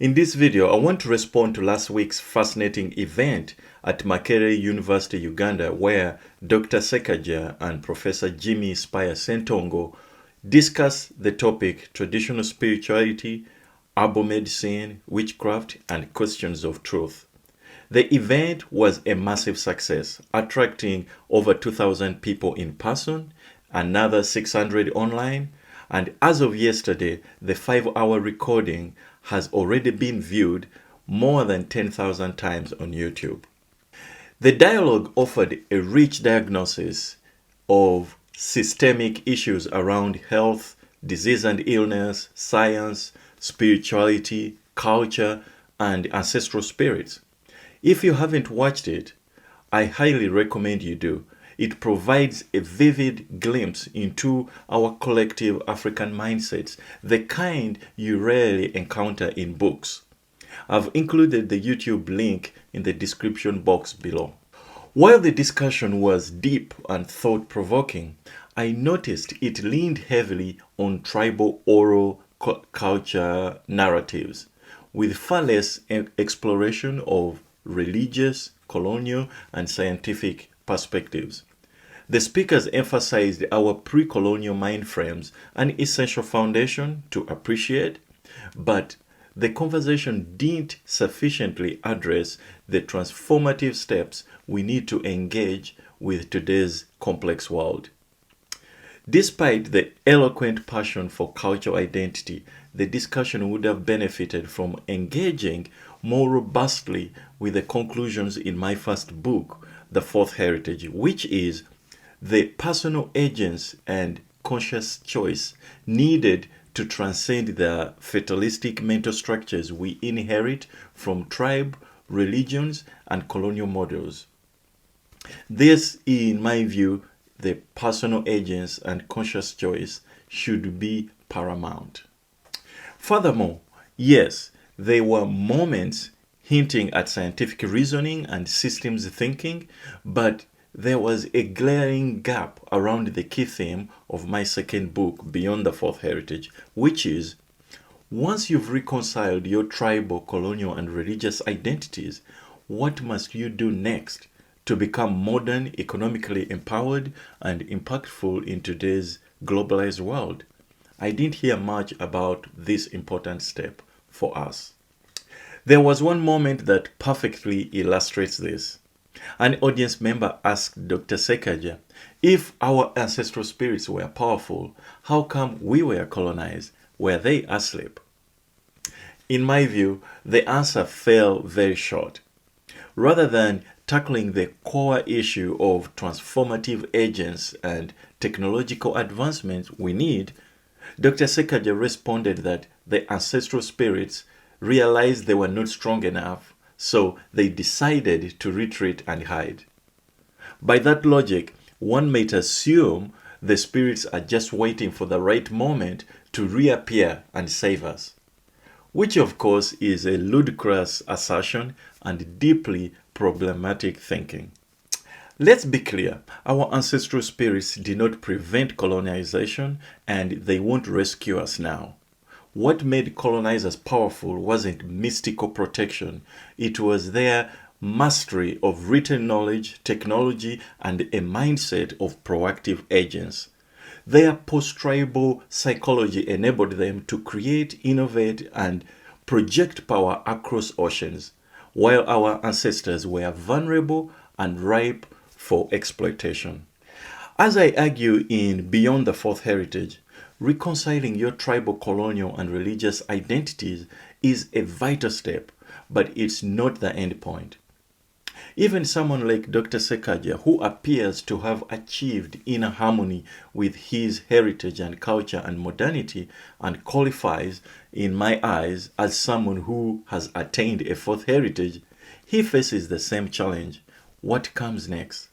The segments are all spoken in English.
In this video, I want to respond to last week's fascinating event at Makerere University, Uganda, where Dr. Ssekagya and Professor Spire Ssentogo discuss the topic traditional spirituality, herbal medicine, witchcraft, and questions of truth. The event was a massive success, attracting over 2,000 people in person, another 600 online, and as of yesterday, the 5-hour recording has already been viewed more than 10,000 times on YouTube. The dialogue offered a rich diagnosis of systemic issues around health, disease and illness, science, spirituality, culture, and ancestral spirits. If you haven't watched it, I highly recommend you do. It provides a vivid glimpse into our collective African mindsets, the kind you rarely encounter in books. I've included the YouTube link in the description box below. While the discussion was deep and thought-provoking, I noticed it leaned heavily on tribal oral culture narratives, with far less exploration of religious, colonial, and scientific perspectives. The speakers emphasized our pre-colonial mind frames, an essential foundation to appreciate, but the conversation didn't sufficiently address the transformative steps we need to engage with today's complex world. Despite the eloquent passion for cultural identity, the discussion would have benefited from engaging more robustly with the conclusions in my first book, The Fourth Heritage, which is the personal agents and conscious choice needed to transcend the fatalistic mental structures we inherit from tribe, religions, and colonial models. This, in my view, the personal agents and conscious choice should be paramount. Furthermore, yes, there were moments hinting at scientific reasoning and systems thinking, but there was a glaring gap around the key theme of my second book, Beyond the Fourth Heritage, which is, once you've reconciled your tribal, colonial, and religious identities, what must you do next to become modern, economically empowered, and impactful in today's globalized world? I didn't hear much about this important step for us. There was one moment that perfectly illustrates this. An audience member asked Dr. Ssekagya, if our ancestral spirits were powerful, how come we were colonized? Were they asleep? In my view, the answer fell very short. Rather than tackling the core issue of transformative agents and technological advancements we need, Dr. Ssekagya responded that the ancestral spirits realized they were not strong enough, so they decided to retreat and hide. By that logic, one might assume the spirits are just waiting for the right moment to reappear and save us, which of course is a ludicrous assertion and deeply problematic thinking. Let's be clear, our ancestral spirits did not prevent colonization and they won't rescue us now. What made colonizers powerful wasn't mystical protection, it was their mastery of written knowledge, technology, and a mindset of proactive agents. Their post-tribal psychology enabled them to create, innovate, and project power across oceans, while our ancestors were vulnerable and ripe for exploitation. As I argue in Beyond the Fourth Heritage, reconciling your tribal, colonial, and religious identities is a vital step, but it's not the end point. Even someone like Dr. Ssekagya, who appears to have achieved inner harmony with his heritage and culture and modernity, and qualifies, in my eyes, as someone who has attained a fourth heritage, he faces the same challenge. What comes next?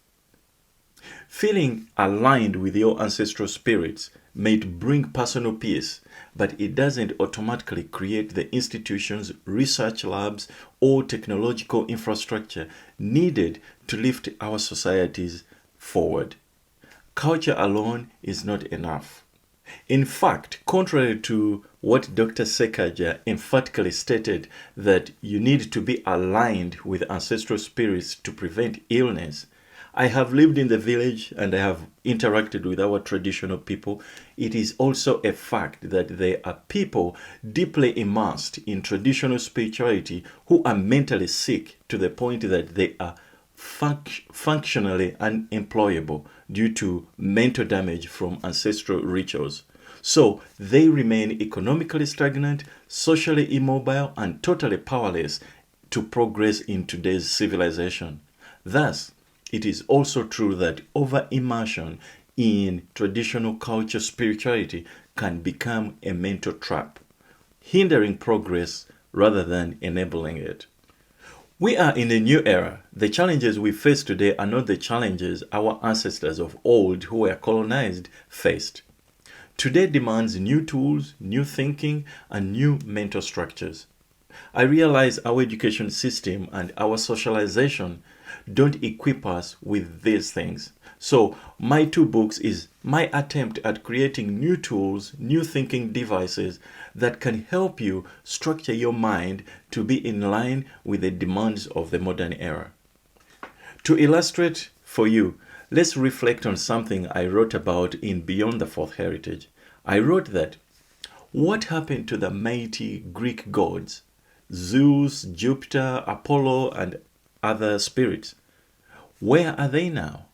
Feeling aligned with your ancestral spirits may bring personal peace, but it doesn't automatically create the institutions, research labs, or technological infrastructure needed to lift our societies forward. Culture alone is not enough. In fact, contrary to what Dr. Ssekagya emphatically stated, that you need to be aligned with ancestral spirits to prevent illness. I have lived in the village and I have interacted with our traditional people. It is also a fact that there are people deeply immersed in traditional spirituality who are mentally sick to the point that they are functionally unemployable due to mental damage from ancestral rituals. So they remain economically stagnant, socially immobile, and totally powerless to progress in today's civilization. Thus, it is also true that over-immersion in traditional culture spirituality can become a mental trap, hindering progress rather than enabling it. We are in a new era. The challenges we face today are not the challenges our ancestors of old who were colonized faced. Today demands new tools, new thinking, and new mental structures. I realize our education system and our socialization don't equip us with these things. So my two books is my attempt at creating new tools, new thinking devices that can help you structure your mind to be in line with the demands of the modern era. To illustrate for you, let's reflect on something I wrote about in Beyond the Fourth Heritage. I wrote that, what happened to the mighty Greek gods, Zeus, Jupiter, Apollo, and other spirits? Where are they now?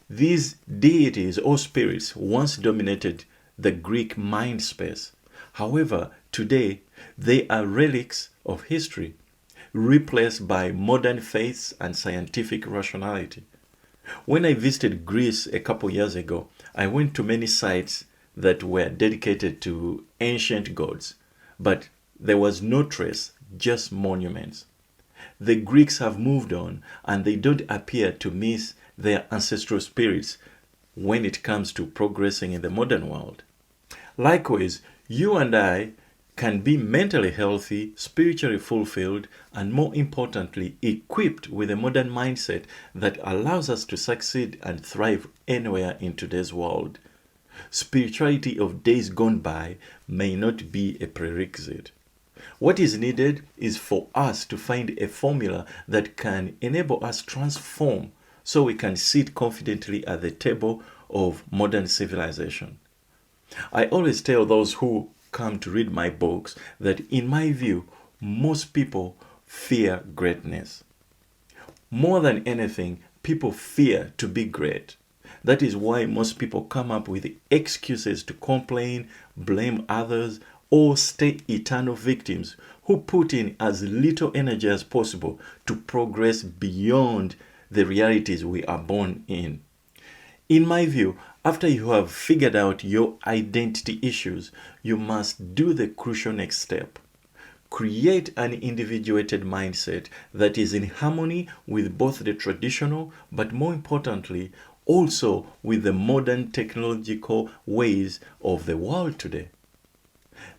These deities or spirits once dominated the Greek mind space. However, today they are relics of history, replaced by modern faiths and scientific rationality. When I visited Greece a couple years ago, I went to many sites that were dedicated to ancient gods, but there was no trace, just monuments. The Greeks have moved on and they don't appear to miss their ancestral spirits when it comes to progressing in the modern world. Likewise, you and I can be mentally healthy, spiritually fulfilled, and more importantly, equipped with a modern mindset that allows us to succeed and thrive anywhere in today's world. Spirituality of days gone by may not be a prerequisite. What is needed is for us to find a formula that can enable us transform so we can sit confidently at the table of modern civilization. I always tell those who come to read my books that in my view, most people fear greatness. More than anything, people fear to be great. That is why most people come up with excuses to complain, blame others, or stay eternal victims who put in as little energy as possible to progress beyond the realities we are born in. In my view, after you have figured out your identity issues, you must do the crucial next step. Create an individuated mindset that is in harmony with both the traditional, but more importantly, also with the modern technological ways of the world today.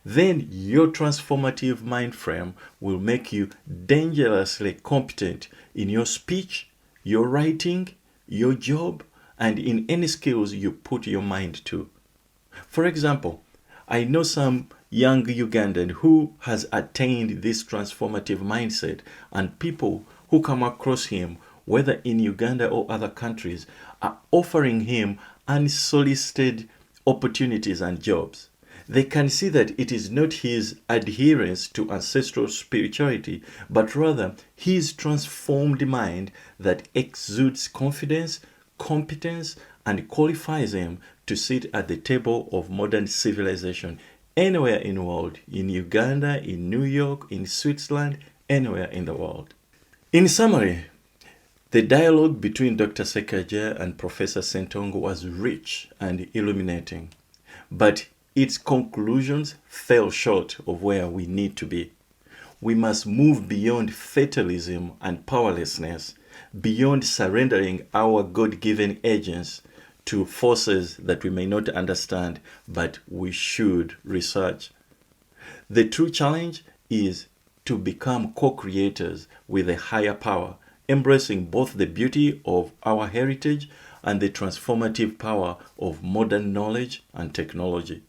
Then your transformative mind frame will make you dangerously competent in your speech, your writing, your job, and in any skills you put your mind to. For example, I know some young Ugandan who has attained this transformative mindset, and people who come across him, whether in Uganda or other countries, are offering him unsolicited opportunities and jobs. They can see that it is not his adherence to ancestral spirituality, but rather his transformed mind that exudes confidence, competence, and qualifies him to sit at the table of modern civilization anywhere in the world, in Uganda, in New York, in Switzerland, anywhere in the world. In summary, the dialogue between Dr. Ssekagya and Professor Ssentogo was rich and illuminating, but its conclusions fell short of where we need to be. We must move beyond fatalism and powerlessness, beyond surrendering our God-given agents to forces that we may not understand, but we should research. The true challenge is to become co-creators with a higher power, embracing both the beauty of our heritage and the transformative power of modern knowledge and technology.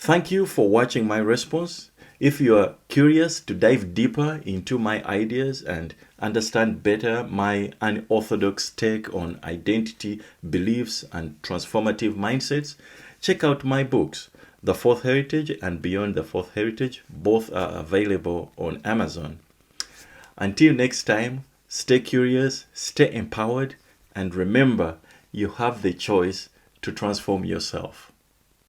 Thank you for watching my response. If you are curious to dive deeper into my ideas and understand better my unorthodox take on identity, beliefs, and transformative mindsets, check out my books, The Fourth Heritage and Beyond the Fourth Heritage. Both are available on Amazon. Until next time, stay curious, stay empowered, and remember, you have the choice to transform yourself.